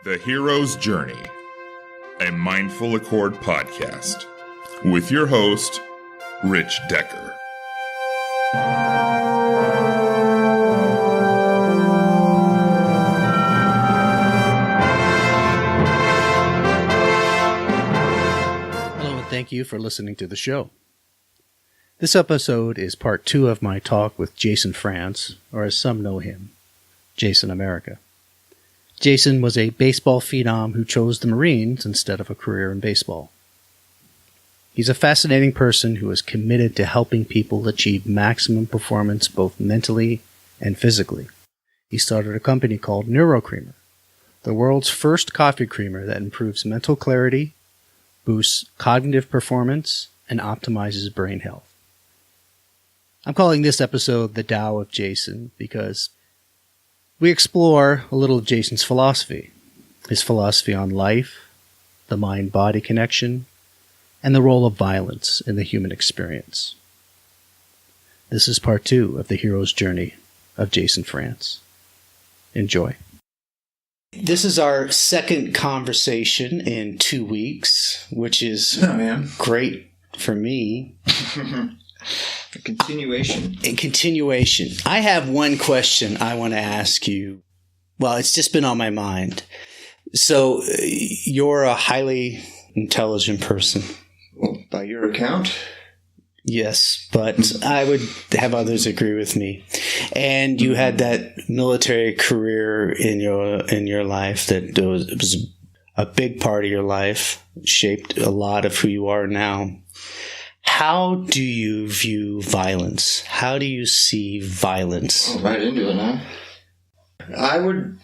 The Hero's Journey, a Mindful Accord podcast, with your host, Rich Decker. Hello, and thank you for listening to the show. This episode is part 2 of my talk with Jason France, or as some know him, Jason America. Jason was a baseball phenom who chose the Marines instead of a career in baseball. He's a fascinating person who is committed to helping people achieve maximum performance both mentally and physically. He started a company called Neuro Creamer, the world's first coffee creamer that improves mental clarity, boosts cognitive performance, and optimizes brain health. I'm calling this episode the Tao of Jason because we explore a little of Jason's philosophy, his philosophy on life, the mind-body connection, and the role of violence in the human experience. This is part 2 of the hero's journey of Jason France. Enjoy. This is our second conversation in 2 weeks, which is great for me. A continuation. In continuation. I have one question I want to ask you. Well, it's just been on my mind. So, you're a highly intelligent person. Well, by your account? Yes, but I would have others agree with me. And you had that military career in your life that was a big part of your life, shaped a lot of who you are now. How do you view violence? How do you see violence? Oh, right into it, huh? I would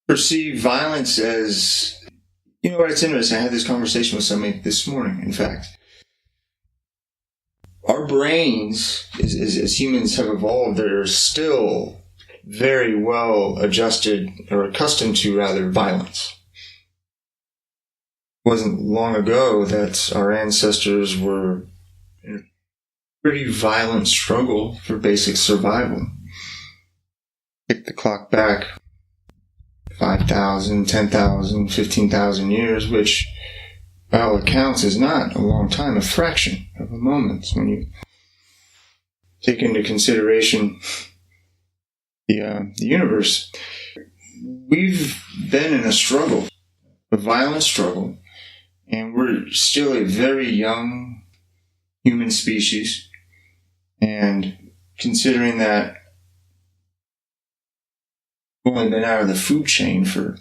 perceive violence as... You know what, it's interesting. I had this conversation with somebody this morning, in fact. Our brains, as humans have evolved, they're still very well adjusted, or accustomed to, rather, violence. It wasn't long ago that our ancestors were in a pretty violent struggle for basic survival. Kick the clock back 5,000, 10,000, 15,000 years, which, by all accounts, is not a long time, a fraction of a moment when you take into consideration the universe. We've been in a struggle, a violent struggle, and we're still a very young human species, and considering that we've only been out of the food chain for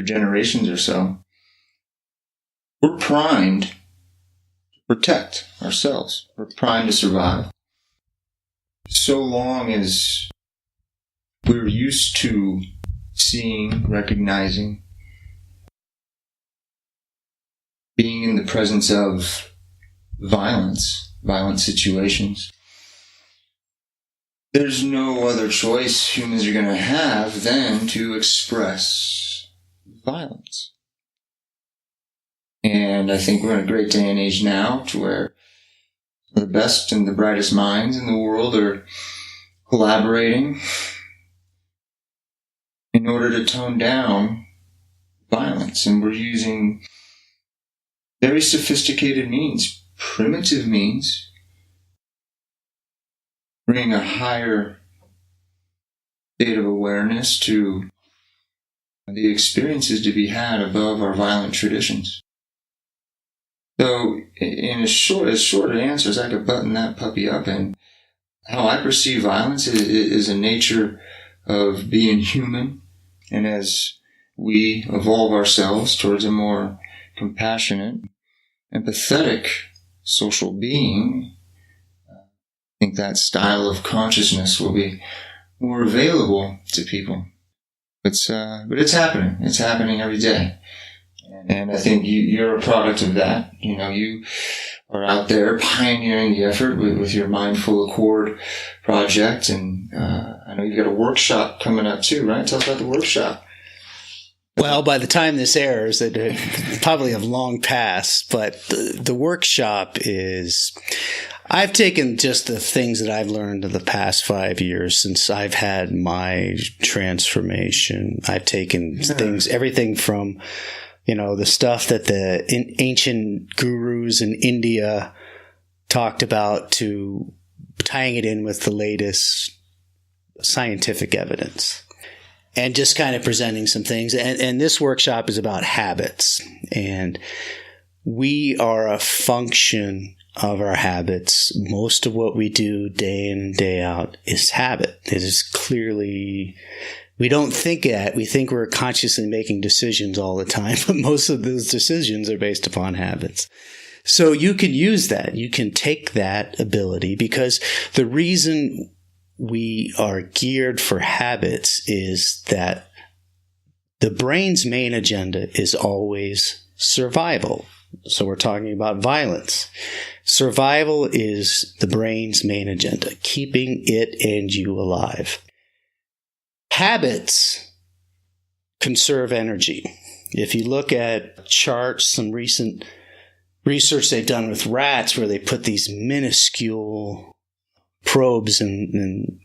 generations or so, we're primed to protect ourselves. We're primed to survive. So long as we're used to seeing, recognizing, being in the presence of violent situations, there's no other choice humans are going to have than to express violence. And I think we're in a great day and age now to where the best and the brightest minds in the world are collaborating in order to tone down violence. And we're using very sophisticated means, primitive means, bring a higher state of awareness to the experiences to be had above our violent traditions. So, in as short an answer as I could button that puppy up in, how I perceive violence is a nature of being human, and as we evolve ourselves towards a more compassionate, empathetic social being, I think that style of consciousness will be more available to people. But it's happening. It's happening every day. And I think you're a product of that. You know, you are out there pioneering the effort with your Mindful Accord project. And I know you've got a workshop coming up too, right? Tell us about the workshop. Well, by the time this airs, it probably have long passed, but the workshop is, I've taken just the things that I've learned in the past 5 years since I've had my transformation. I've taken things, everything from, the stuff that the ancient gurus in India talked about to tying it in with the latest scientific evidence and just kind of presenting some things. And this workshop is about habits. And we are a function of our habits. Most of what we do day in and day out is habit. It is clearly, we don't think that. We think we're consciously making decisions all the time, but most of those decisions are based upon habits. So you can use that. You can take that ability, because the reason we are geared for habits is that the brain's main agenda is always survival. So we're talking about violence. Survival is the brain's main agenda, keeping it and you alive. Habits conserve energy. If you look at charts, some recent research they've done with rats where they put these minuscule probes in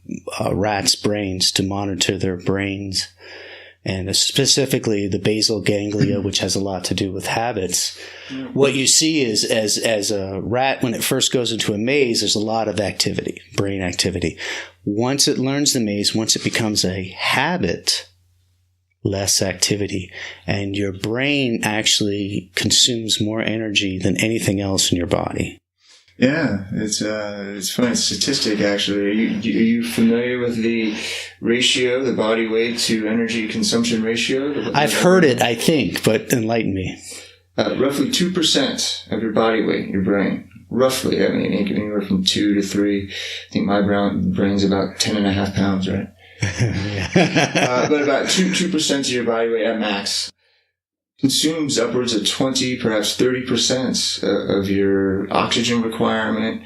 rats' brains to monitor their brains, and specifically the basal ganglia, which has a lot to do with habits. What you see is as a rat, when it first goes into a maze, there's a lot of activity, brain activity. Once it learns the maze, once it becomes a habit, less activity. And your brain actually consumes more energy than anything else in your body. Yeah, it's a funny statistic, actually. Are you familiar with the ratio, the body weight to energy consumption ratio? I've heard it, I think, but enlighten me. Roughly 2% of your body weight, your brain. Roughly, I mean, anywhere from 2 to 3. I think my brain's about 10.5 pounds, right? But about 2% of your body weight at max consumes upwards of 20, perhaps 30% of your oxygen requirement,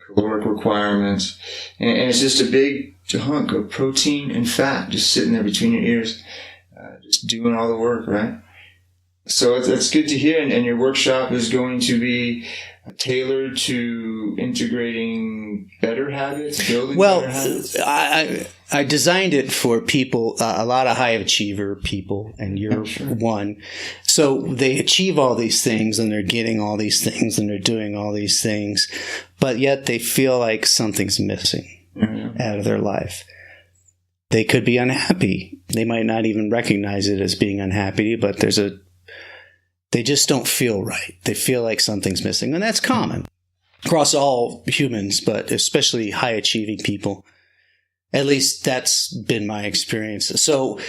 caloric requirement, and it's just a big hunk of protein and fat just sitting there between your ears, just doing all the work, right? So that's good to hear, and your workshop is going to be tailored to integrating better habits, building better habits? I designed it for people, a lot of high achiever people, and you're one. So they achieve all these things, and they're getting all these things, and they're doing all these things, but yet they feel like something's missing out of their life. They could be unhappy. They might not even recognize it as being unhappy, but they just don't feel right. They feel like something's missing. And that's common across all humans, but especially high-achieving people. At least that's been my experience. So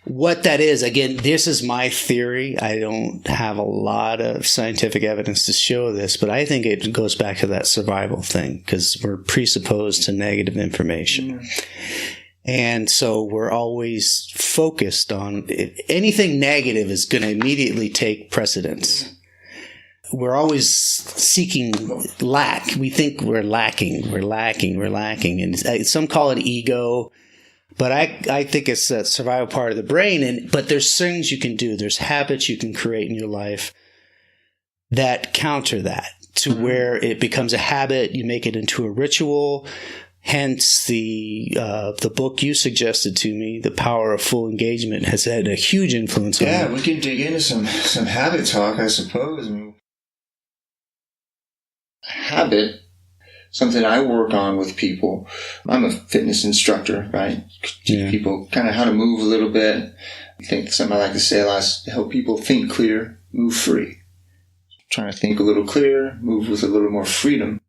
what that is, again, this is my theory. I don't have a lot of scientific evidence to show this, but I think it goes back to that survival thing, because we're presupposed to negative information. And so we're always focused on anything negative is going to immediately take precedence. We're always seeking lack. We think we're lacking. And some call it ego, but I think it's that survival part of the brain. But there's things you can do. There's habits you can create in your life that counter that, to where it becomes a habit. You make it into a ritual. Hence, the book you suggested to me, The Power of Full Engagement, has had a huge influence on me. Yeah, we can dig into some habit talk, I suppose. I mean, habit, something I work on with people. I'm a fitness instructor, right? Teach people kind of how to move a little bit. I think something I like to say a lot is to help people think clear, move free. Trying to think a little clearer, move with a little more freedom.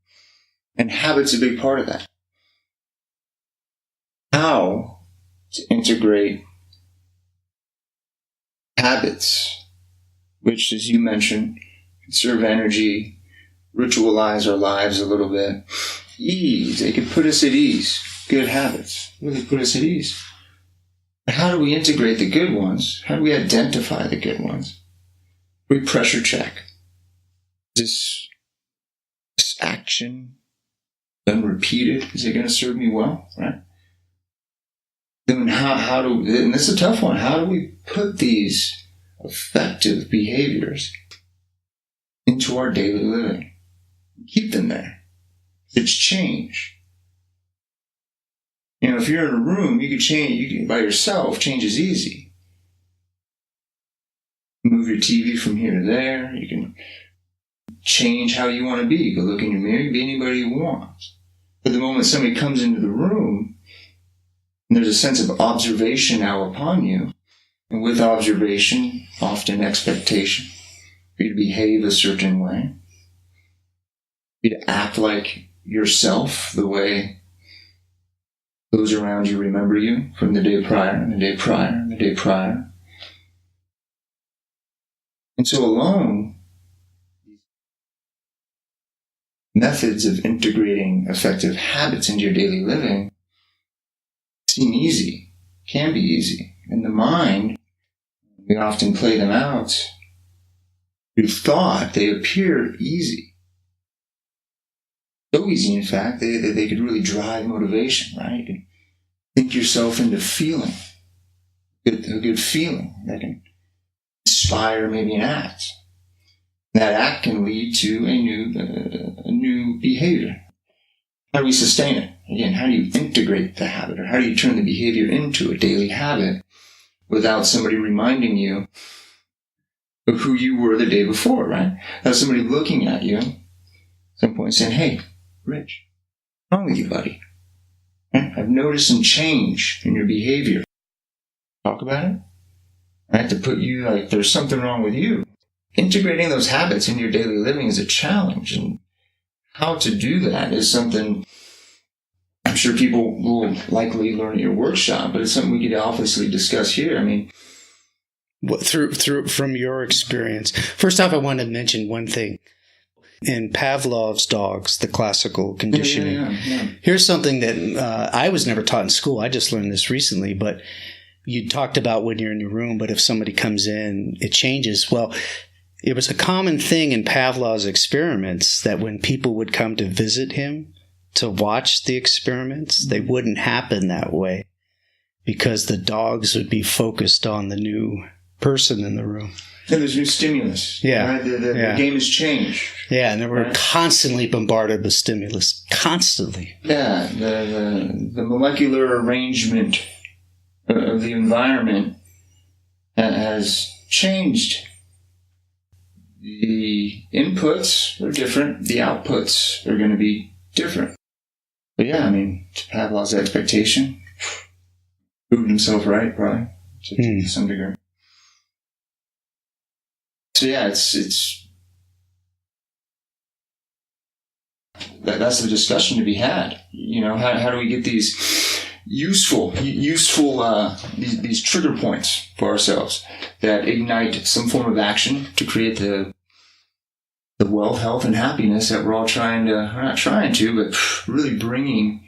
And habit's a big part of that. How to integrate habits, which, as you mentioned, conserve energy, ritualize our lives a little bit. Ease. They can put us at ease. Good habits really put us at ease. But how do we integrate the good ones? How do we identify the good ones? We pressure check. This action done repeated, is it going to serve me well? Right? Then and this is a tough one, how do we put these effective behaviors into our daily living? Keep them there. It's change. If you're in a room, you can change. By yourself, change is easy. Move your TV from here to there. You can change how you want to be. You can look in your mirror, be anybody you want. But the moment somebody comes into the room, and there's a sense of observation now upon you, and with observation, often expectation, for you to behave a certain way, for you to act like yourself the way those around you remember you from the day prior, and the day prior, and the day prior. And so alone, methods of integrating effective habits into your daily living seem easy, can be easy. In the mind, we often play them out through thought. They appear easy. So easy, in fact, that they could really drive motivation, right? You can think yourself into feeling, a good feeling that can inspire maybe an act. That act can lead to a new behavior. How do we sustain it? Again, how do you integrate the habit, or how do you turn the behavior into a daily habit without somebody reminding you of who you were the day before, right? Without somebody looking at you at some point saying, "Hey, Rich, what's wrong with you, buddy? I've noticed some change in your behavior." Talk about it. Right? To put you like there's something wrong with you. Integrating those habits into your daily living is a challenge, and how to do that is something I'm sure people will likely learn at your workshop, but it's something we could obviously discuss here. I mean, from your experience, first off, I want to mention one thing. In Pavlov's dogs, the classical conditioning, yeah. Here's something that I was never taught in school. I just learned this recently, but you talked about when you're in your room, but if somebody comes in, it changes. Well, it was a common thing in Pavlov's experiments that when people would come to visit him to watch the experiments, they wouldn't happen that way because the dogs would be focused on the new person in the room. And there's new stimulus. Yeah. Right? The game has changed. Yeah, and they were constantly bombarded with stimulus. Constantly. Yeah, the molecular arrangement of the environment has changed. The inputs are different. The outputs are going to be different. But yeah, I mean, to Pavlov's expectation, proved himself right, probably, to some degree. So yeah, it's that's the discussion to be had. How do we get these useful these trigger points for ourselves that ignite some form of action to create the wealth, health, and happiness that we're all but really bringing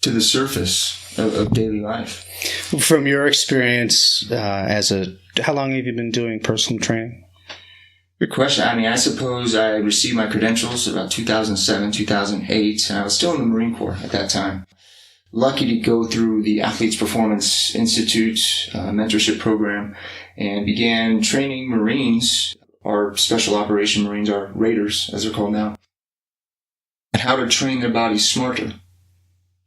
to the surface of daily life. From your experience, how long have you been doing personal training? Good question. I mean, I suppose I received my credentials about 2007, 2008, and I was still in the Marine Corps at that time. Lucky to go through the Athletes Performance Institute mentorship program and began training Marines, our Special Operation Marines, our Raiders, as they're called now, at how to train their bodies smarter,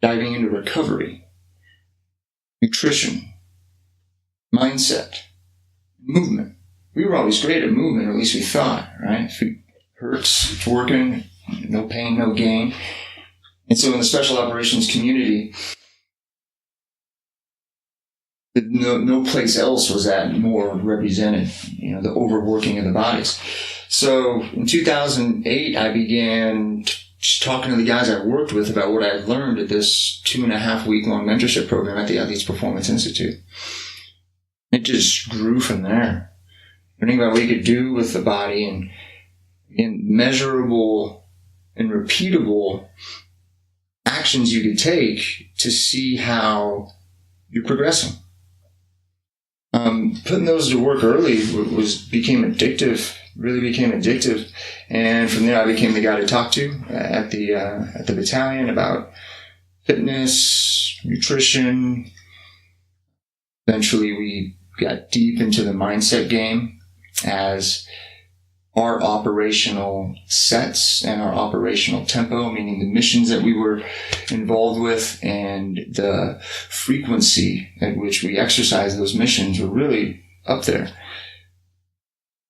diving into recovery, nutrition, mindset, movement. We were always great at movement, or at least we thought, right? If it hurts, it's working, no pain, no gain. And so in the special operations community, no place else was that more represented, the overworking of the bodies. So in 2008, I began talking to the guys I worked with about what I had learned at this 2.5-week-long mentorship program at the Athletes Performance Institute. It just grew from there. Learning about what you could do with the body and measurable and repeatable actions you could take to see how you're progressing. Putting those to work early became addictive, really became addictive. And from there I became the guy to talk to at the battalion about fitness, nutrition. Eventually we got deep into the mindset game as our operational sets and our operational tempo, meaning the missions that we were involved with and the frequency at which we exercised those missions were really up there.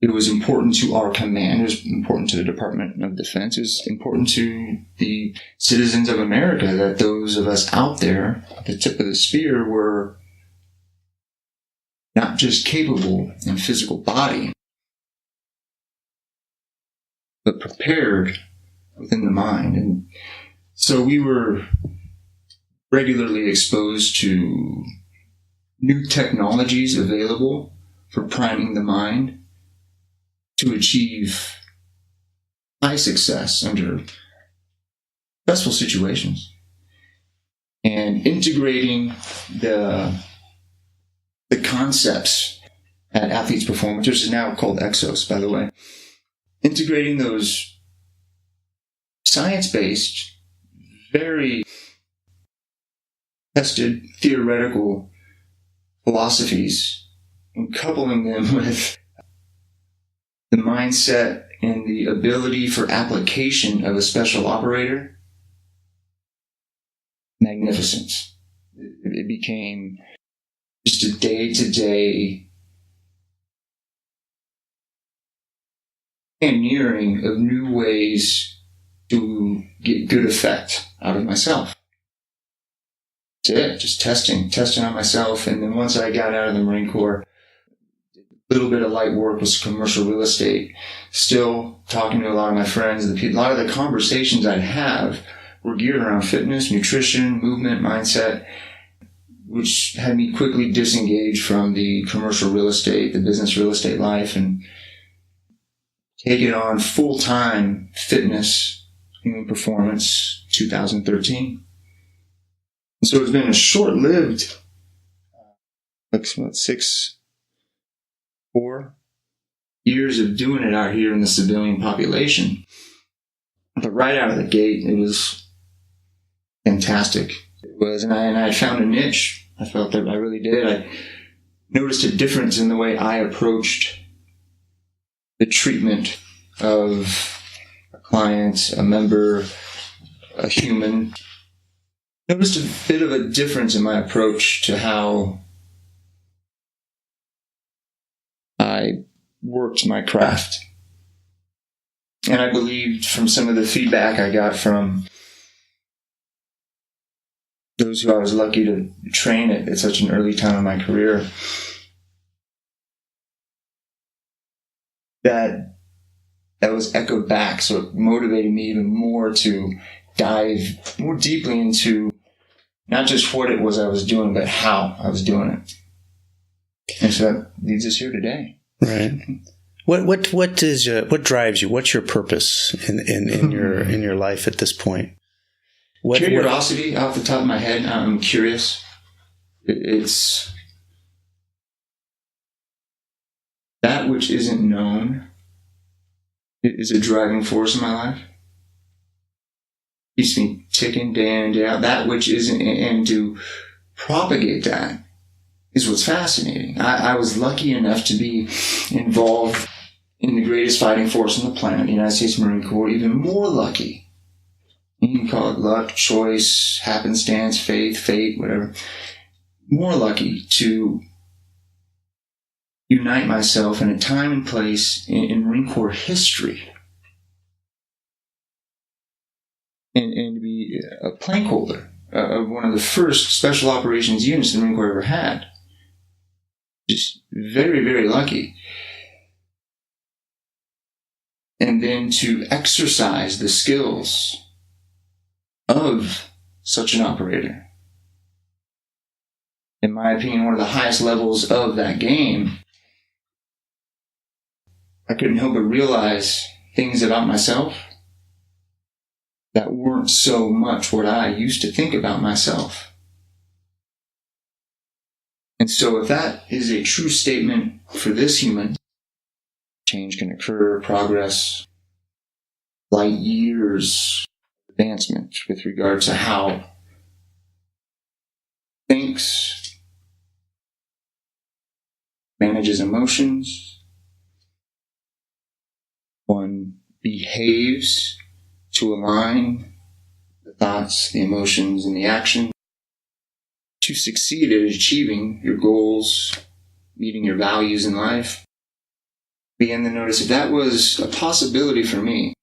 It was important to our command. It was important to the Department of Defense. It was important to the citizens of America that those of us out there at the tip of the spear were not just capable in physical body, but prepared within the mind. And so we were regularly exposed to new technologies available for priming the mind to achieve high success under stressful situations. And integrating the concepts at Athletes Performance, which is now called Exos, by the way, integrating those science-based, very tested theoretical philosophies and coupling them with the mindset and the ability for application of a special operator, magnificence. It became just a day-to-day pioneering of new ways to get good effect out of myself. That's it, just testing on myself. And then once I got out of the Marine Corps, a little bit of light work was commercial real estate. Still talking to a lot of my friends. A lot of the conversations I'd have were geared around fitness, nutrition, movement, mindset, which had me quickly disengage from the commercial real estate, the business real estate life, and take it on full-time fitness, human performance, 2013. And so it's been a short-lived, 4 years of doing it out here in the civilian population. But right out of the gate, it was fantastic. It was, and I had found a niche. I felt that I really did. I noticed a difference in the way I approached the treatment of a client, a member, a human. Noticed a bit of a difference in my approach to how I worked my craft. And I believed from some of the feedback I got from those who I was lucky to train at such an early time in my career, that was echoed back. So it motivated me even more to dive more deeply into not just what it was I was doing, but how I was doing it. And so that leads us here today. Right. What drives you? What's your purpose in your life at this point? Curiosity, off the top of my head. I'm curious. It's that which isn't known is a driving force in my life. Keeps me ticking day in and day out. That which isn't, and to propagate that is what's fascinating. I was lucky enough to be involved in the greatest fighting force on the planet, the United States Marine Corps. Even more lucky. You can call it luck, choice, happenstance, fate, whatever. More lucky to unite myself in a time and place in Marine Corps history and to be a plank holder of one of the first special operations units the Marine Corps ever had. Just very, very lucky. And then to exercise the skills of such an operator. In my opinion, one of the highest levels of that game. I couldn't help but realize things about myself that weren't so much what I used to think about myself. And so if that is a true statement for this human, change can occur, progress, light years advancement with regard to how thinks, manages emotions, one behaves to align the thoughts, the emotions, and the action to succeed at achieving your goals, meeting your values in life. Begin to notice if that was a possibility for me.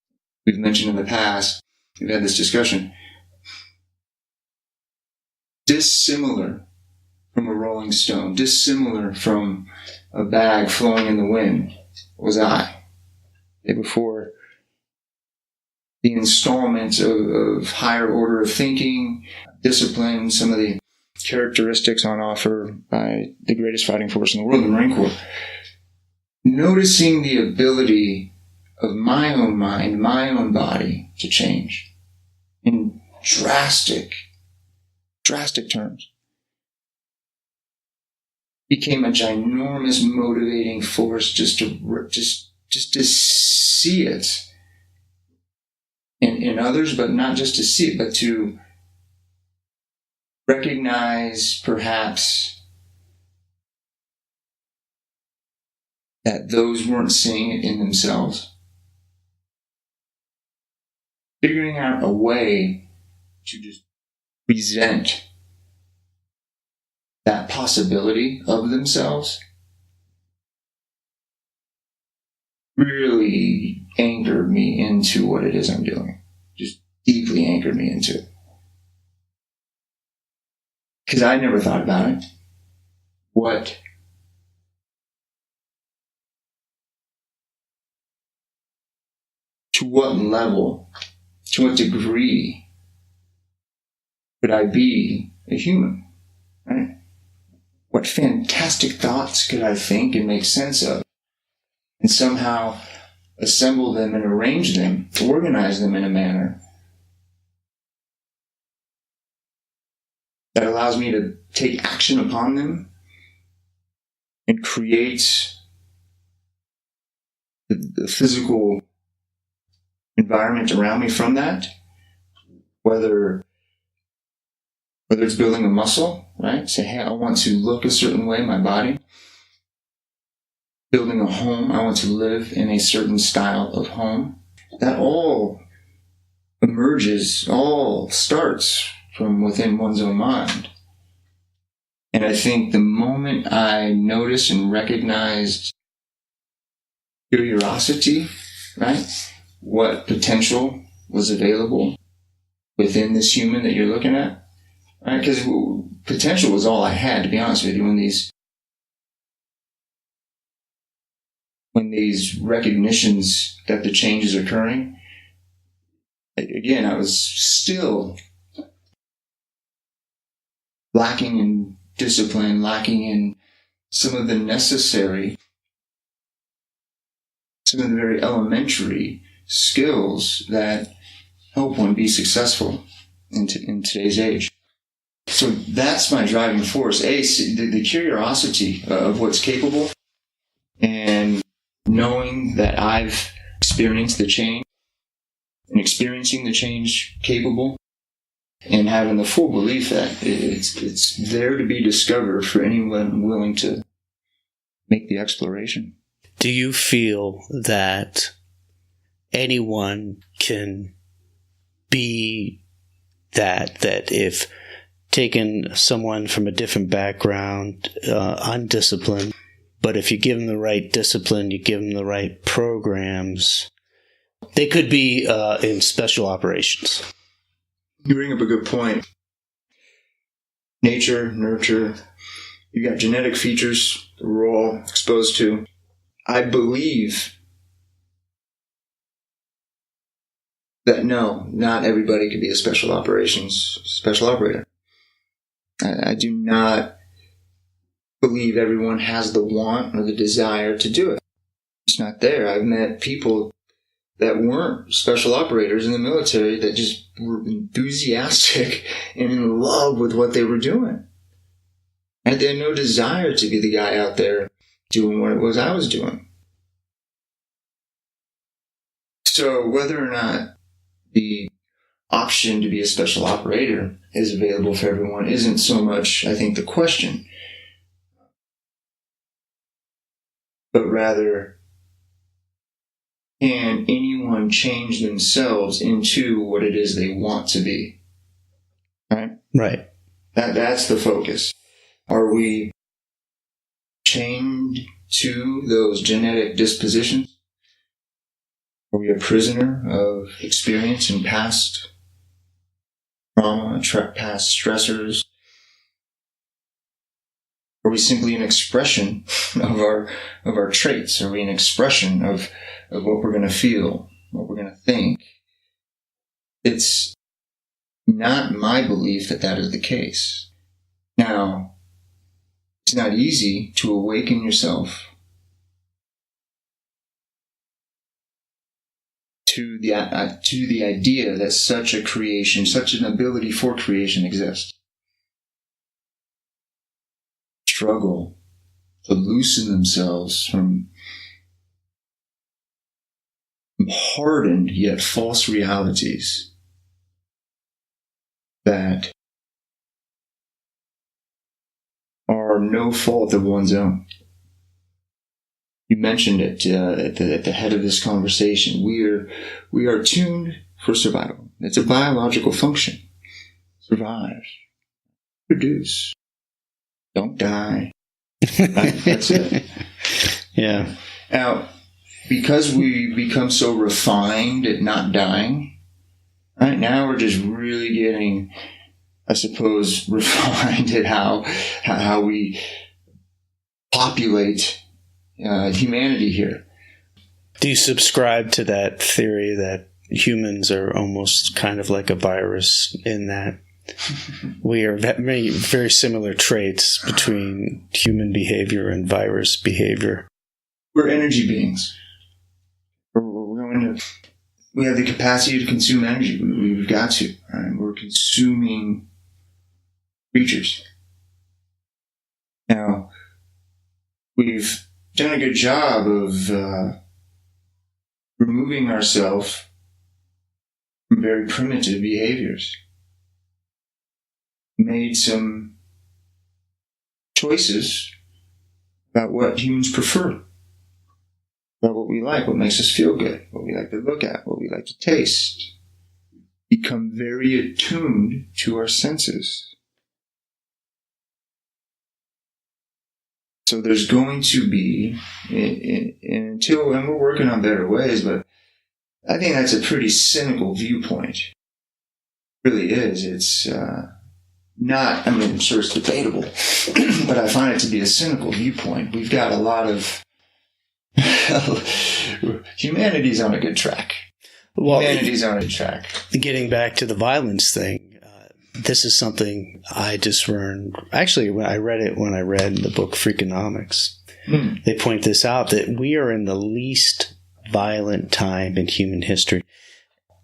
We've mentioned in the past, we've had this discussion, dissimilar from a rolling stone, dissimilar from a bag flowing in the wind, was I. Day before, the installment of higher order of thinking, discipline, some of the characteristics on offer by the greatest fighting force in the world, the Marine Corps. Noticing the ability of my own mind, my own body to change in drastic terms became a ginormous motivating force just to see it in others, but not just to see it, but to recognize perhaps that those weren't seeing it in themselves. Figuring out a way to just present that possibility of themselves really anchored me into what it is I'm doing. Just deeply anchored me into it. Because I never thought about it. To what level, to what degree could I be a human? Right? What fantastic thoughts could I think and make sense of? And somehow assemble them and arrange them, organize them in a manner that allows me to take action upon them and create the physical environment around me from that, whether it's building a muscle, right? Say, hey, I want to look a certain way, my body. Building a home, I want to live in a certain style of home. That all emerges, all starts from within one's own mind. And I think the moment I noticed and recognized curiosity, right? What potential was available within this human that you're looking at, right? Because potential was all I had, to be honest with you, when these recognitions that the change is occurring. Again, I was still lacking in discipline, lacking in some of the necessary, some of the very elementary skills that help one be successful in today's age. So that's my driving force. The curiosity of what's capable, and knowing that I've experienced the change and experiencing the change capable, and having the full belief that it's there to be discovered for anyone willing to make the exploration. Do you feel that anyone can be that if taking someone from a different background, undisciplined, but if you give them the right discipline, you give them the right programs, they could be in special operations? You bring up a good point. Nature, nurture, you got genetic features that we're all exposed to. I believe that no, not everybody can be a special operator. I do not believe everyone has the want or the desire to do it. It's not there. I've met people that weren't special operators in the military that just were enthusiastic and in love with what they were doing. And they had no desire to be the guy out there doing what it was I was doing. So whether or not the option to be a special operator is available for everyone isn't so much, I think, the question, but rather can anyone change themselves into what it is they want to be? Right? Right. That's the focus. Are we chained to those genetic dispositions? Are we a prisoner of experience and past trauma, past stressors? Are we simply an expression of our traits? Are we an expression of what we're going to feel, what we're going to think? It's not my belief that is the case. Now, it's not easy to awaken yourself to the idea that such a creation, such an ability for creation exists. Struggle to loosen themselves from hardened yet false realities that are no fault of one's own. You mentioned it at the head of this conversation. We are tuned for survival. It's a biological function. Survive. Produce. Don't die. Right? That's it. Yeah. Now, because we become so refined at not dying, right now we're just really getting, I suppose, refined at how we populate humanity here. Do you subscribe to that theory that humans are almost kind of like a virus in that we are very, very similar traits between human behavior and virus behavior? We're energy beings. We have the capacity to consume energy. We've got to. Right? We're consuming creatures. Now, we've done a good job of removing ourselves from very primitive behaviors. Made some choices about what humans prefer, about what we like, what makes us feel good, what we like to look at, what we like to taste. Become very attuned to our senses. So there's going to be, and we're working on better ways, but I think that's a pretty cynical viewpoint. It really is. It's not, I mean, I'm sure it's debatable, but I find it to be a cynical viewpoint. We've got a lot of, humanity's on a good track. Well, Humanity's on a track. Getting back to the violence thing, this is something I just learned. Actually, when I read the book Freakonomics, they point this out, that we are in the least violent time in human history.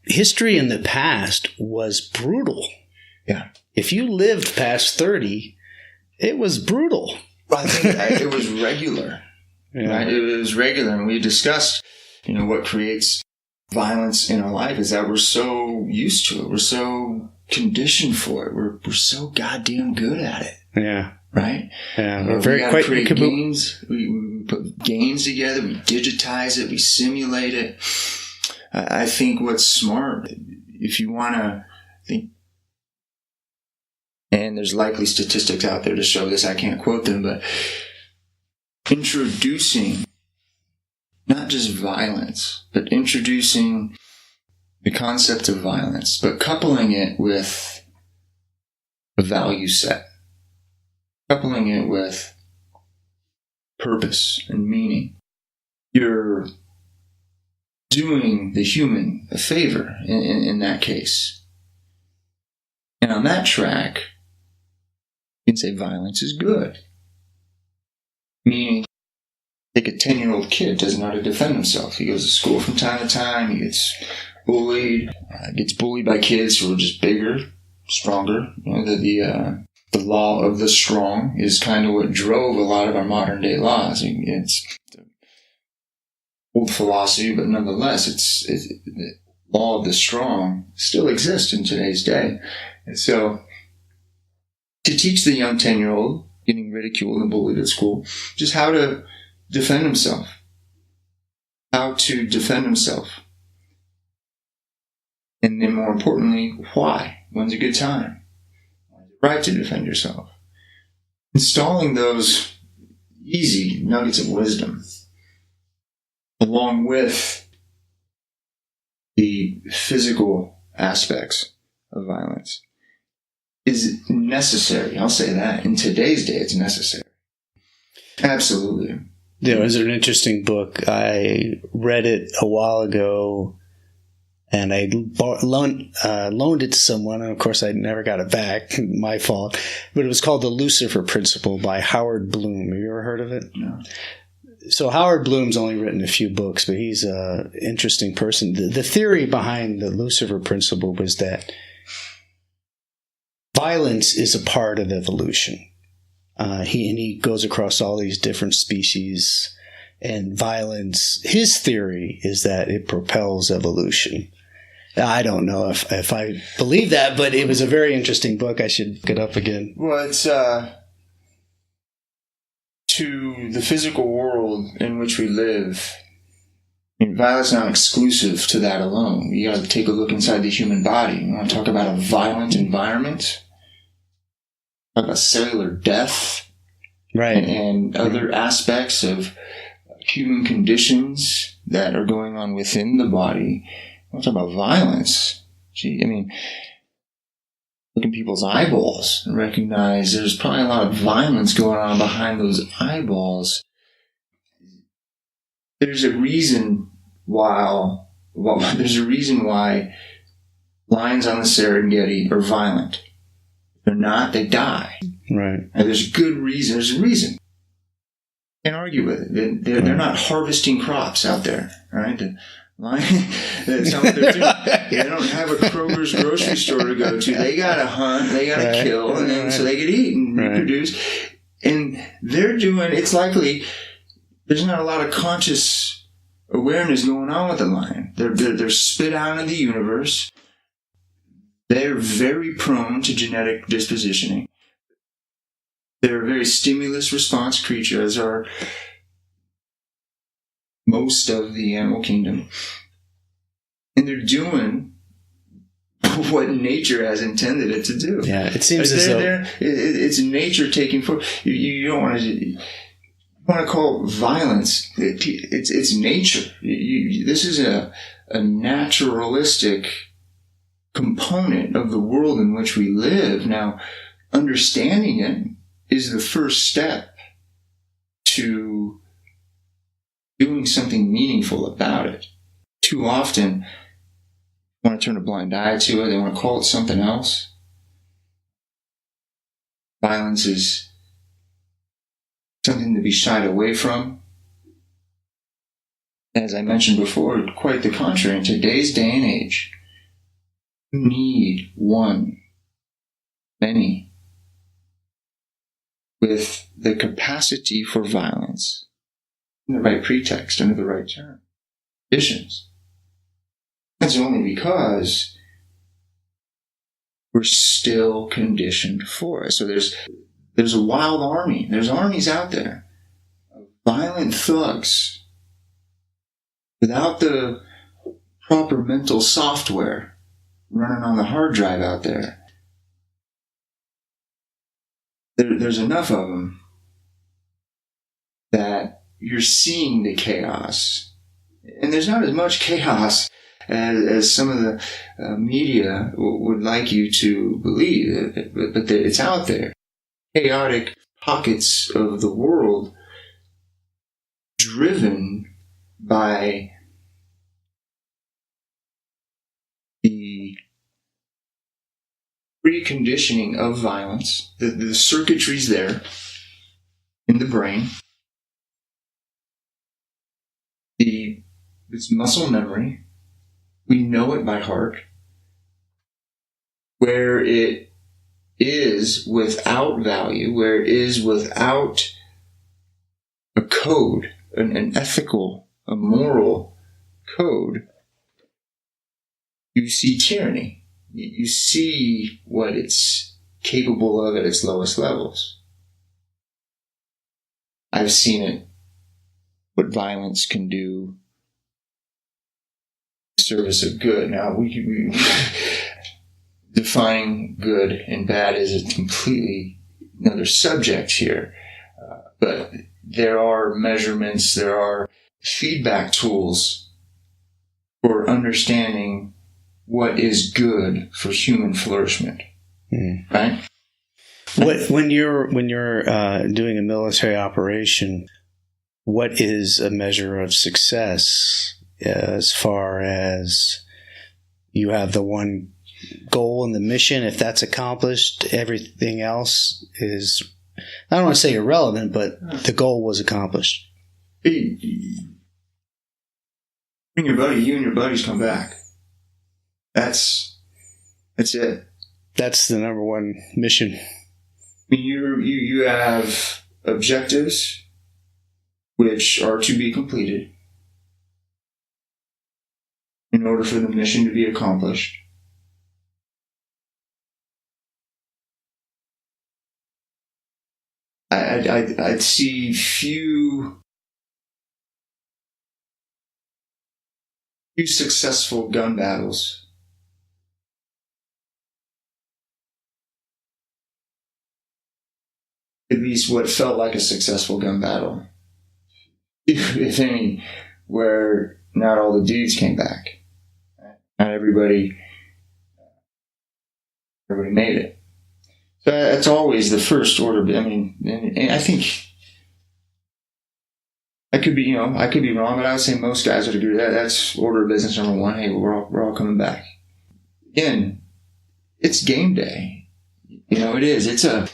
History in the past was brutal. Yeah. If you lived past 30, it was brutal. Well, I think it was regular. Yeah. Right? It was regular. And we discussed, what creates violence in our life is that we're so used to it. We're so conditioned for it. We're so goddamn good at it. Yeah. Right? Yeah. We're very quick. Create games. We put games together. We digitize it. We simulate it. I think what's smart, if you want to think, and there's likely statistics out there to show this, I can't quote them, but introducing not just violence, but introducing the concept of violence, but coupling it with a value set, coupling it with purpose and meaning. You're doing the human a favor in that case. And on that track, you can say violence is good. Meaning, take a 10-year-old kid, doesn't know how to defend himself. He goes to school from time to time, he gets bullied by kids who are just bigger, stronger. The law of the strong is kind of what drove a lot of our modern day laws. It's old philosophy, but nonetheless, the law of the strong still exists in today's day. And so, to teach the young 10-year-old getting ridiculed and bullied at school just how to defend himself, how to defend himself. And then more importantly, why? When's a good time? When's it right to defend yourself? Installing those easy nuggets of wisdom along with the physical aspects of violence is necessary. I'll say that. In today's day, it's necessary. Absolutely. There was an interesting book. I read it a while ago, and I loaned it to someone, and of course I never got it back. My fault. But it was called The Lucifer Principle by Howard Bloom. Have you ever heard of it? No. So Howard Bloom's only written a few books, but he's an interesting person. The theory behind the Lucifer Principle was that violence is a part of evolution. He goes across all these different species, and violence, his theory is that it propels evolution. I don't know if I believe that, but it was a very interesting book. I should look it up again. Well, it's to the physical world in which we live. I mean, violence is not exclusive to that alone. You got to take a look inside the human body. You want to talk about a violent environment? Talk about cellular death, right, and other aspects of human conditions that are going on within the body. Want to talk about violence? Gee, I mean, look in people's eyeballs and recognize there's probably a lot of violence going on behind those eyeballs. There's a reason why lions on the Serengeti are violent. They're not, they die. Right. And there's a good reason. There's a reason. Can't argue with it. They're not harvesting crops out there, right? That's not what they're doing. They don't have a Kroger's grocery store to go to. They got to hunt, they got to kill, and then so they can eat and reproduce. And they're doing, it's likely, there's not a lot of conscious awareness going on with the lion. They're spit out in the universe. They're very prone to genetic dispositioning. They're a very stimulus response creature, as are most of the animal kingdom. And they're doing what nature has intended it to do. Yeah, it seems as though it's nature taking form. You don't want to call it violence. It's nature. This is a naturalistic component of the world in which we live. Now, understanding it is the first step to doing something meaningful about it. Too often, they want to turn a blind eye to it. They want to call it something else. Violence is something to be shied away from. As I mentioned before, quite the contrary. In today's day and age, you need many, with the capacity for violence, in the right pretext, under the right term, conditions. That's only because we're still conditioned for it. So there's a wild army. There's armies out there of violent thugs without the proper mental software running on the hard drive out there. There's enough of them that you're seeing the chaos. And there's not as much chaos as some of the media would like you to believe, but it's out there. Chaotic pockets of the world driven by the preconditioning of violence. The circuitry's there in the brain. It's muscle memory. We know it by heart. Where it is without value, where it is without a code, an ethical, a moral code, you see tyranny. You see what it's capable of at its lowest levels. I've seen it, what violence can do service of good. Now, we defining good and bad is a completely another subject here. But there are measurements, there are feedback tools for understanding what is good for human flourishment. Right? When you're doing a military operation, what is a measure of success as far as you have the one goal and the mission? If that's accomplished, everything else is, I don't want to say irrelevant, but the goal was accomplished. You and your buddies come back. That's it. That's the number one mission. I mean, you have objectives which are to be completed in order for the mission to be accomplished. I'd see few successful gun battles. At least what felt like a successful gun battle. If any, where not all the dudes came back. Not everybody made it. So that's always the first order. I mean, and I think I could be wrong, but I would say most guys would agree that that's order of business number one. Hey, we're all coming back. Again, it's game day. It is. It's a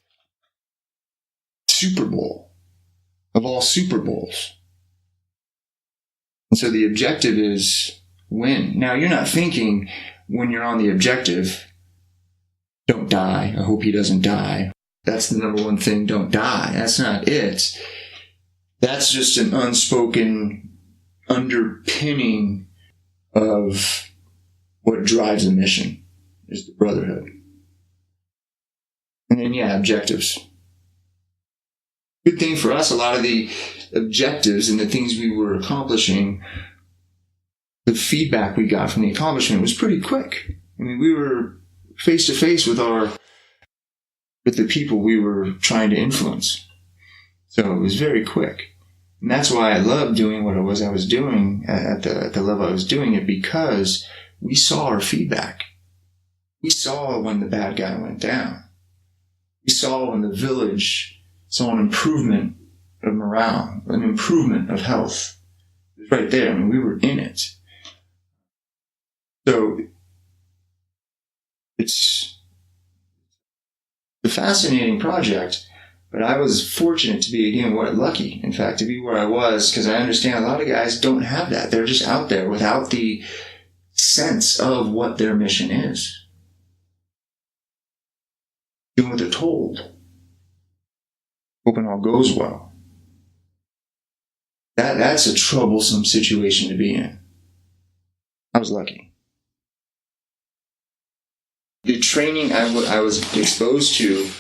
Super Bowl of all Super Bowls. And so the objective is win. Now, you're not thinking when you're on the objective, don't die. I hope he doesn't die. That's the number one thing, don't die. That's not it. That's just an unspoken underpinning of what drives the mission, is the brotherhood. And then, objectives. Good thing for us, a lot of the objectives and the things we were accomplishing, the feedback we got from the accomplishment was pretty quick. I mean, we were face to face with the people we were trying to influence. So it was very quick. And that's why I loved doing what I was doing at the level I was doing it, because we saw our feedback. We saw when the bad guy went down. We saw when the village saw an improvement of morale, an improvement of health. It was right there. I mean, we were in it. So it's a fascinating project, but I was fortunate to be, lucky, in fact, to be where I was, because I understand a lot of guys don't have that. They're just out there without the sense of what their mission is. Doing what they're told. Hoping all goes well. That's a troublesome situation to be in. I was lucky. The training I was exposed to, I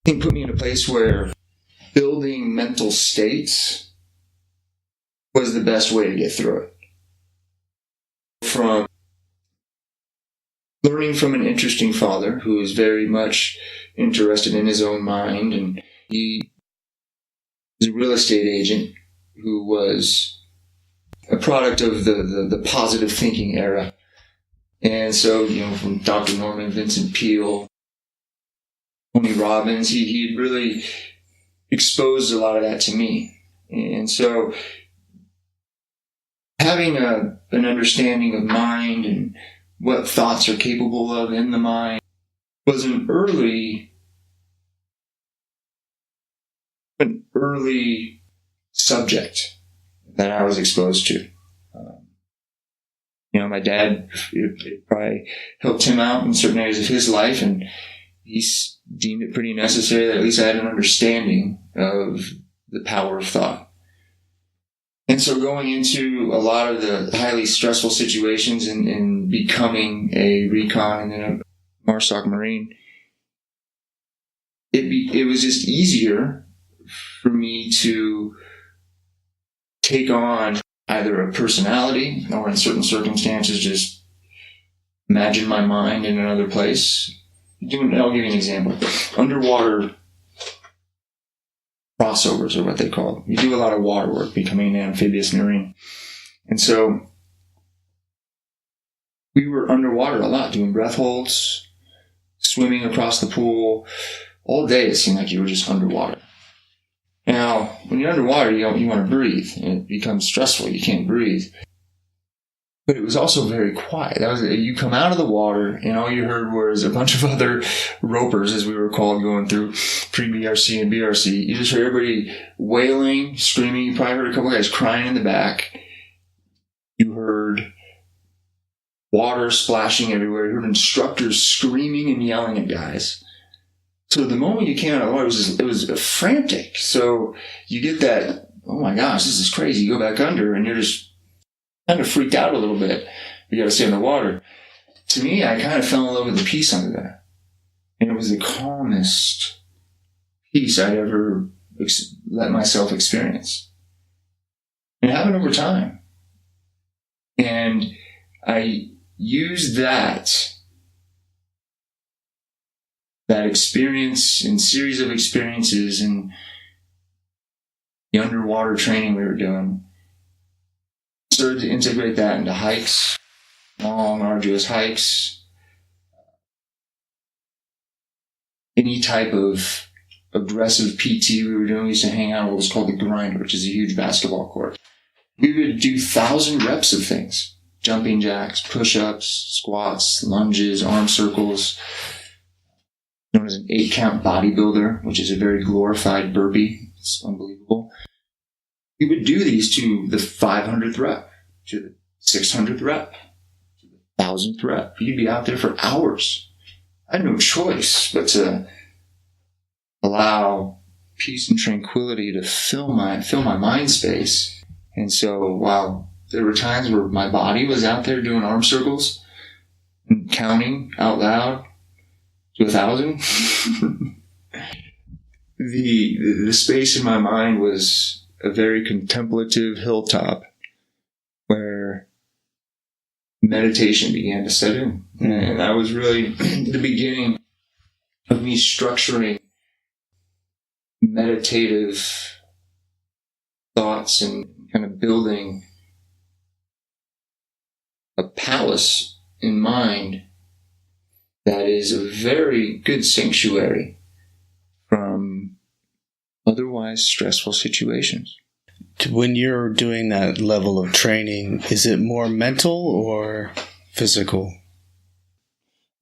think, put me in a place where building mental states was the best way to get through it. From learning from an interesting father who is very much interested in his own mind, and he was a real estate agent who was a product of the positive thinking era. And so, from Dr. Norman Vincent Peale, Tony Robbins, he really exposed a lot of that to me. And so having an understanding of mind and what thoughts are capable of in the mind was an early subject that I was exposed to. My dad, it probably helped him out in certain areas of his life, and he deemed it pretty necessary that at least I had an understanding of the power of thought. And so going into a lot of the highly stressful situations and becoming a recon and then a MARSOC Marine, it was just easier for me to take on either a personality or in certain circumstances just imagine my mind in another place. I'll give you an example. Underwater crossovers are what they call. You do a lot of water work, becoming an amphibious marine. And so we were underwater a lot, doing breath holds, swimming across the pool. All day it seemed like you were just underwater. Now, when you're underwater, you want to breathe. And it becomes stressful. You can't breathe. But it was also very quiet. You come out of the water, and all you heard was a bunch of other ropers, as we were called, going through pre-BRC and BRC. You just heard everybody wailing, screaming. You probably heard a couple guys crying in the back. You heard water splashing everywhere. You heard instructors screaming and yelling at guys. So the moment you came out of the water, it was frantic. So you get that, oh my gosh, this is crazy. You go back under, and you're just kind of freaked out a little bit. You got to stay in the water. To me, I kind of fell in love with the peace under there. And it was the calmest peace I'd ever let myself experience. And it happened over time. And I used that experience and series of experiences and the underwater training we were doing, started to integrate that into hikes, long, arduous hikes, any type of aggressive PT we were doing. We used to hang out on what was called the grinder, which is a huge basketball court. We would do 1,000 reps of things: jumping jacks, push-ups, squats, lunges, arm circles, known as an 8-count bodybuilder, which is a very glorified burpee. It's unbelievable. We would do these to the 500th rep, to the 600th rep, to the 1,000th rep. You'd be out there for hours. I had no choice but to allow peace and tranquility to fill my mind space. And so while there were times where my body was out there doing arm circles and counting out loud to 1,000, the space in my mind was a very contemplative hilltop where meditation began to set in. And that was really the beginning of me structuring meditative thoughts and kind of building a palace in mind that is a very good sanctuary from otherwise stressful situations. When you're doing that level of training, is it more mental or physical?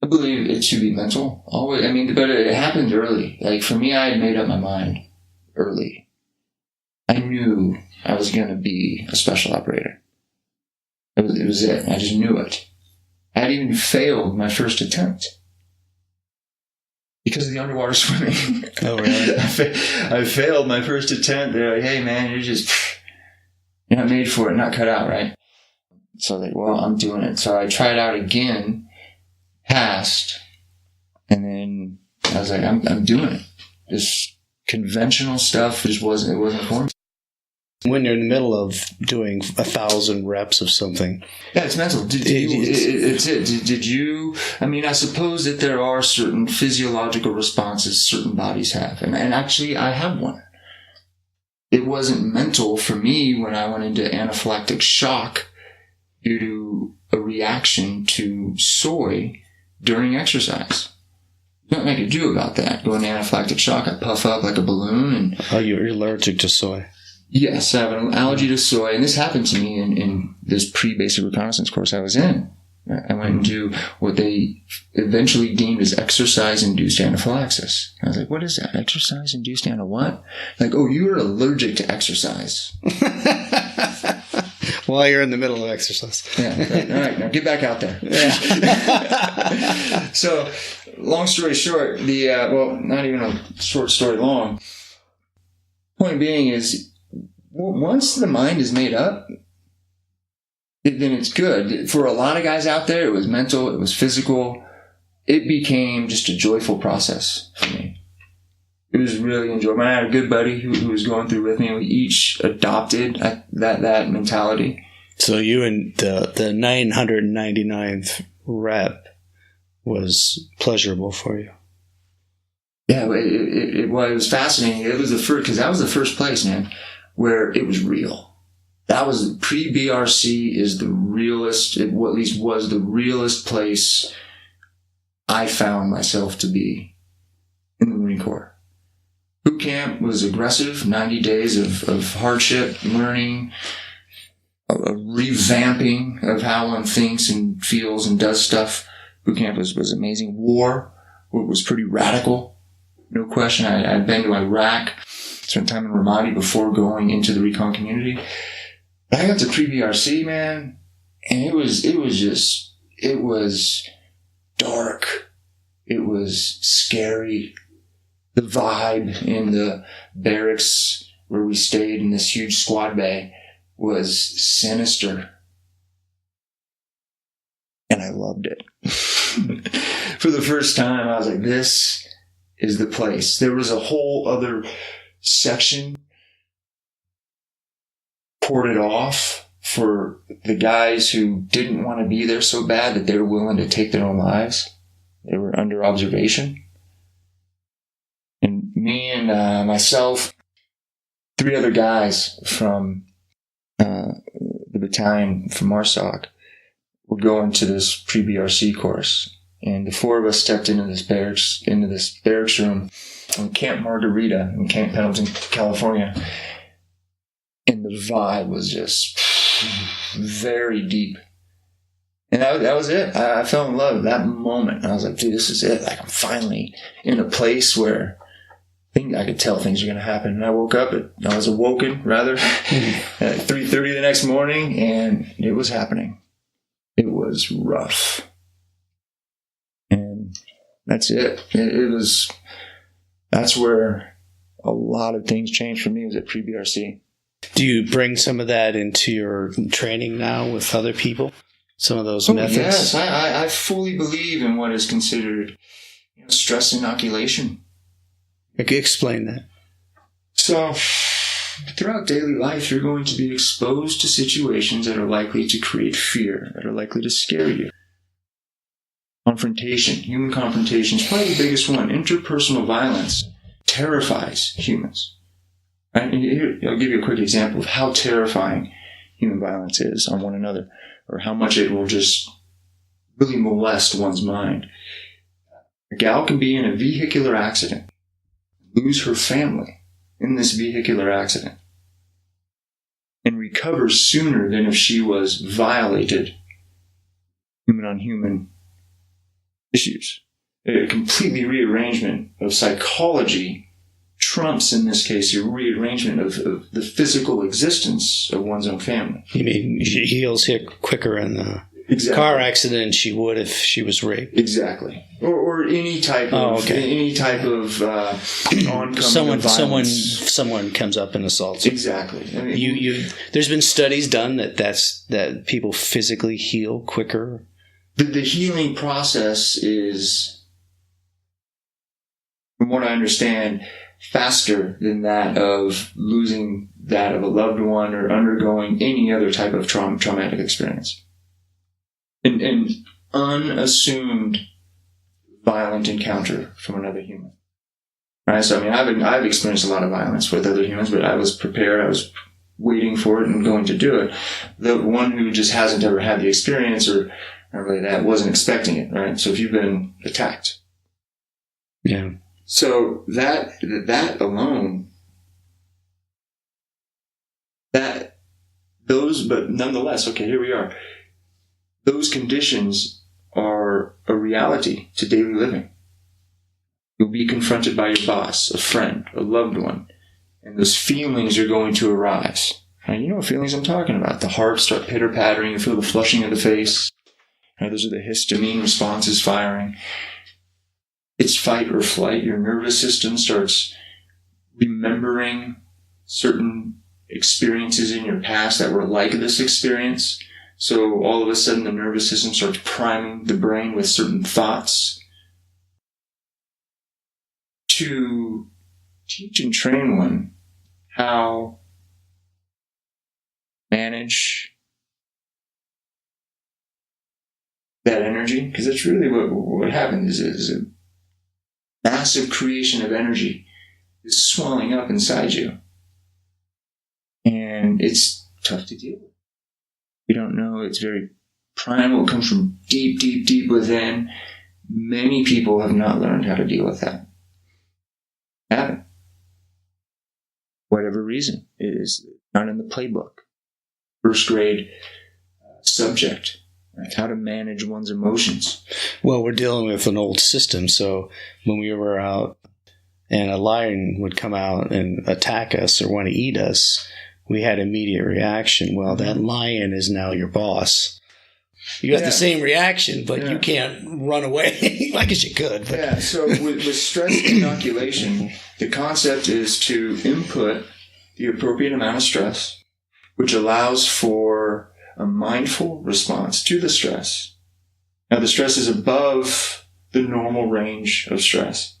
I believe it should be mental. Always. I mean, but it happened early. Like for me, I had made up my mind early. I knew I was going to be a special operator. It was it. I just knew it. I had even failed my first attempt because of the underwater swimming. Oh, really? I failed my first attempt. They're like, hey, man, you're not made for it, not cut out, right? So like, well, I'm doing it. So I tried out again, passed, and then I was like, I'm doing it. This conventional stuff it wasn't for me. When you're in the middle of doing 1,000 reps of something. Yeah, it's mental. Did you, I mean, I suppose that there are certain physiological responses certain bodies have. And actually, I have one. It wasn't mental for me when I went into anaphylactic shock due to a reaction to soy during exercise. Nothing I could do about that. Go into anaphylactic shock, I puff up like a balloon. And oh, you're allergic to soy. Yes, I have an allergy to soy, and this happened to me in this pre-basic reconnaissance course I was in. I went into what they eventually deemed as exercise-induced anaphylaxis. I was like, what is that? Exercise-induced ana what? Like, oh, you are allergic to exercise. While you're in the middle of exercise. Yeah, right. All right, now get back out there. Yeah. So, long story short, not even a short story long. Point being is, once the mind is made up, then it's good. For a lot of guys out there, it was mental, it was physical. It became just a joyful process for me. It was really enjoyable. I had a good buddy who was going through with me. We each adopted that mentality. So you and the 999th rep was pleasurable for you. Yeah, it was fascinating. It was the first, because that was the first place, man, where it was real. That was pre-BRC is the realest, at least was the realest place I found myself to be in the Marine Corps. Boot camp was aggressive, 90 days of hardship, learning, a revamping of how one thinks and feels and does stuff. Boot camp was amazing. War was pretty radical, no question. I'd been to Iraq, spent time in Ramadi before going into the recon community. But I got to pre-BRC, man, and it was dark. It was scary. The vibe in the barracks where we stayed in this huge squad bay was sinister. And I loved it. For the first time, I was like, this is the place. There was a whole other section ported off for the guys who didn't want to be there so bad that they were willing to take their own lives. They were under observation. And me and myself, 3 other guys from the battalion from MARSOC were going to this pre-BRC course. And the 4 of us stepped into this barracks room in Camp Margarita in Camp Pendleton, California. And the vibe was just very deep. And that was it. I fell in love at that moment. I was like, dude, this is it. Like, I'm finally in a place where I could tell things are going to happen. And I was awoken, rather, at 3:30 the next morning, and it was happening. It was rough. And that's it. That's where a lot of things changed for me, was at pre-BRC. Do you bring some of that into your training now with other people? Some of those methods? Yes, I fully believe in what is considered stress inoculation. Explain that. So, throughout daily life, you're going to be exposed to situations that are likely to create fear, that are likely to scare you. Confrontation, human confrontation is probably the biggest one. Interpersonal violence terrifies humans. Right? Here, I'll give you a quick example of how terrifying human violence is on one another, or how much it will just really molest one's mind. A gal can be in a vehicular accident, lose her family in this vehicular accident, and recover sooner than if she was violated human on human issues. A completely rearrangement of psychology trumps, in this case, a rearrangement of the physical existence of one's own family. You mean she heals here quicker in the car accident than she would if she was raped? Exactly. Or any type of oncoming violence. Someone comes up and assaults you. Exactly. I mean, there's been studies done that people physically heal quicker. The healing process is, from what I understand, faster than that of losing that of a loved one or undergoing any other type of traumatic experience. An unassumed violent encounter from another human. Right? So, I mean, I've experienced a lot of violence with other humans, but I was prepared. I was waiting for it and going to do it. The one who just hasn't ever had the experience or really that wasn't expecting it, right? So if you've been attacked. Yeah. So that alone, but nonetheless, okay, here we are. Those conditions are a reality to daily living. You'll be confronted by your boss, a friend, a loved one, and those feelings are going to arise. And you know what feelings I'm talking about. The heart start pitter-pattering, you feel the flushing of the face. Those are the histamine responses firing. It's fight or flight. Your nervous system starts remembering certain experiences in your past that were like this experience. So all of a sudden the nervous system starts priming the brain with certain thoughts to teach and train one how manage that energy, because that's really what happens is a massive creation of energy is swelling up inside you. And it's tough to deal with. You don't know, it's very primal, it comes from deep, deep, deep within. Many people have not learned how to deal with that. Haven't. Whatever reason, it is not in the playbook. First grade subject. Right? How to manage one's emotions. Well, we're dealing with an old system, so when we were out and a lion would come out and attack us or want to eat us, we had immediate reaction. Well, that lion is now your boss. You got the same reaction, but you can't run away. I guess you could. But. Yeah, so with stress inoculation, the concept is to input the appropriate amount of stress, which allows for a mindful response to the stress. Now, the stress is above the normal range of stress.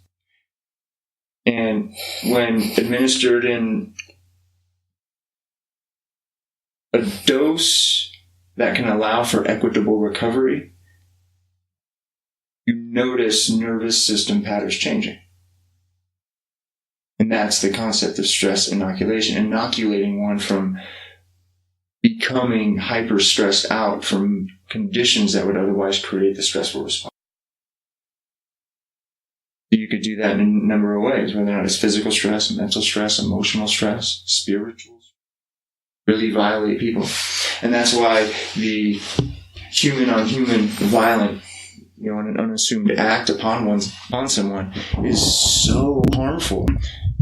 And when administered in a dose that can allow for equitable recovery, you notice nervous system patterns changing. And that's the concept of stress inoculation, inoculating one from becoming hyper stressed out from conditions that would otherwise create the stressful response. You could do that in a number of ways, whether or not it's physical stress, mental stress, emotional stress, spiritual, really violate people. And that's why the human on human violent, an unassumed act upon someone is so harmful.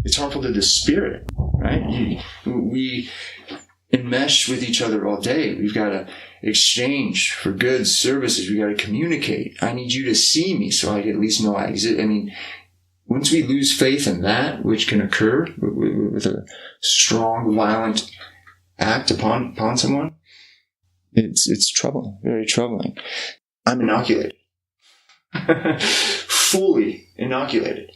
It's harmful to the spirit, right? We enmesh with each other all day. We've got to exchange for goods, services. We've got to communicate. I need you to see me so I at least know I exist. I mean, once we lose faith in that, which can occur with a strong, violent act upon someone, it's troubling, very troubling. I'm inoculated. Fully inoculated.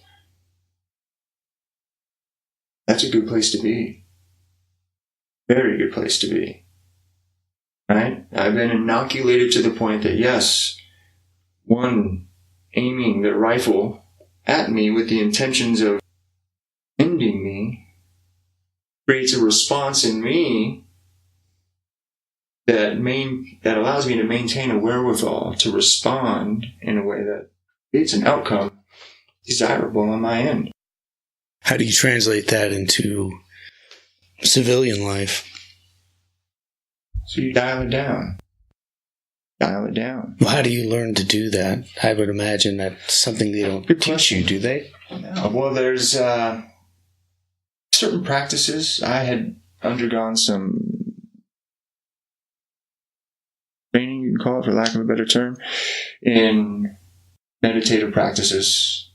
That's a good place to be. Very good place to be. Right? I've been inoculated to the point that, yes, one aiming their rifle at me with the intentions of ending me creates a response in me that allows me to maintain a wherewithal to respond in a way that creates an outcome desirable on my end. How do you translate that into civilian life? So you dial it down. Dial it down. Well, how do you learn to do that? I would imagine that's something they don't teach you, do they? No. Well, there's certain practices. I had undergone some training, you can call it for lack of a better term, in meditative practices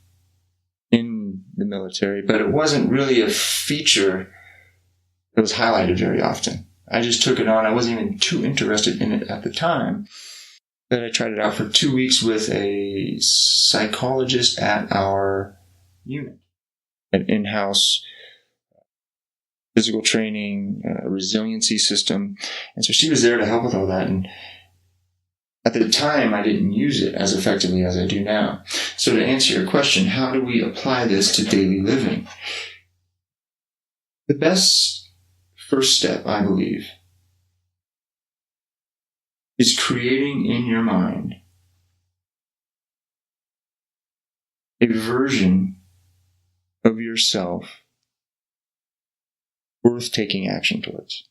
in the military, but it wasn't really a feature that was highlighted very often. I just took it on. I wasn't even too interested in it at the time. But I tried it out for 2 weeks with a psychologist at our unit, an in-house physical training, resiliency system. And so she was there to help with all that. And at the time, I didn't use it as effectively as I do now. So to answer your question, how do we apply this to daily living? The best first step, I believe, is creating in your mind a version of yourself worth taking action towards.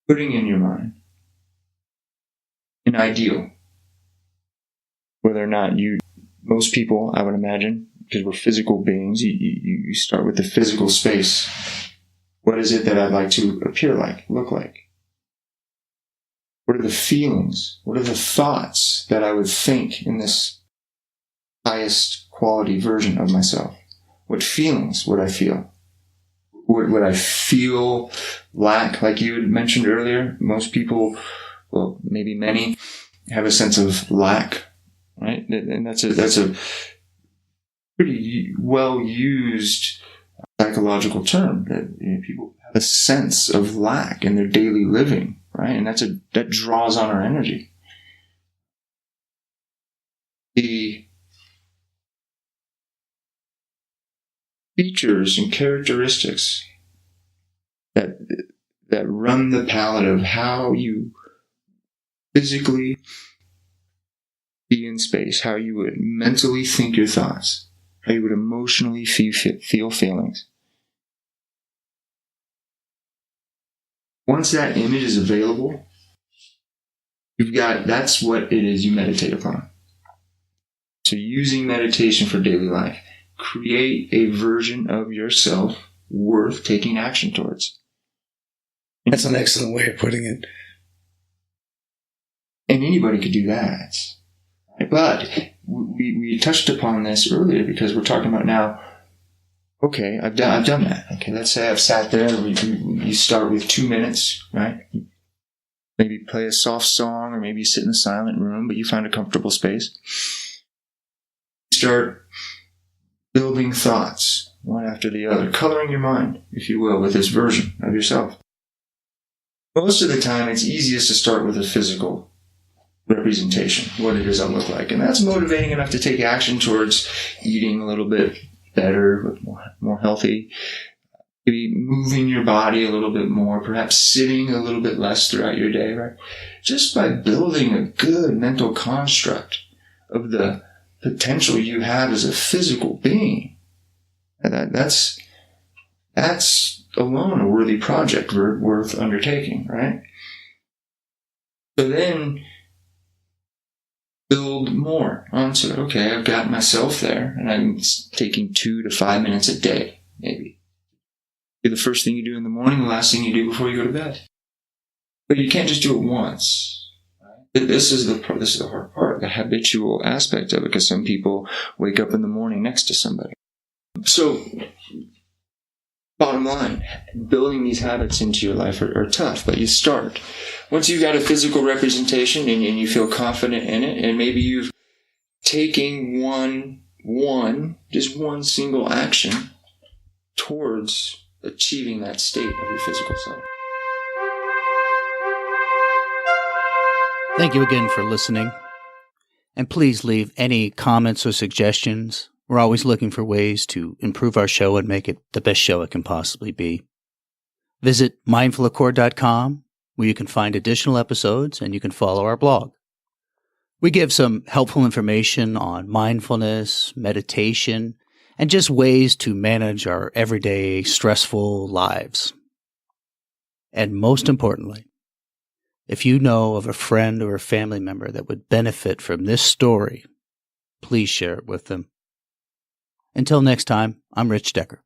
Putting in your mind an ideal, whether or not most people, I would imagine, because we're physical beings, you start with the physical space. What is it that I'd like to appear like, look like? What are the feelings? What are the thoughts that I would think in this highest quality version of myself? What feelings would I feel? Would I feel lack, like you had mentioned earlier? Most people, well, maybe many, have a sense of lack, right? And that's a pretty well used psychological term that people have a sense of lack in their daily living, right? And that draws on our energy. The features and characteristics that run the palette of how you physically be in space, how you would mentally think your thoughts, how you would emotionally feel feelings. Once that image is available, that's what it is you meditate upon. So using meditation for daily life, create a version of yourself worth taking action towards. That's an excellent way of putting it. And anybody could do that. But we touched upon this earlier because we're talking about now, okay, I've done that. Okay, let's say I've sat there. You start with 2 minutes, right? Maybe play a soft song or maybe sit in a silent room, but you find a comfortable space. Start building thoughts, one after the other, coloring your mind, if you will, with this version of yourself. Most of the time, it's easiest to start with a physical representation, what it does that look like. And that's motivating enough to take action towards eating a little bit better, more healthy, maybe moving your body a little bit more, perhaps sitting a little bit less throughout your day, right? Just by building a good mental construct of the potential you have as a physical being. And that's alone a worthy project worth undertaking, right? So then build more onto it. Okay, I've got myself there, and I'm taking 2 to 5 minutes a day, maybe. Be the first thing you do in the morning, the last thing you do before you go to bed. But you can't just do it once. This is the hard part, the habitual aspect of it, because some people wake up in the morning next to somebody. So, bottom line, building these habits into your life are tough, but you start. Once you've got a physical representation and you feel confident in it, and maybe you've taken just one single action towards achieving that state of your physical self. Thank you again for listening. And please leave any comments or suggestions. We're always looking for ways to improve our show and make it the best show it can possibly be. Visit mindfulaccord.com, where you can find additional episodes and you can follow our blog. We give some helpful information on mindfulness, meditation, and just ways to manage our everyday stressful lives. And most importantly, if you know of a friend or a family member that would benefit from this story, please share it with them. Until next time, I'm Rich Decker.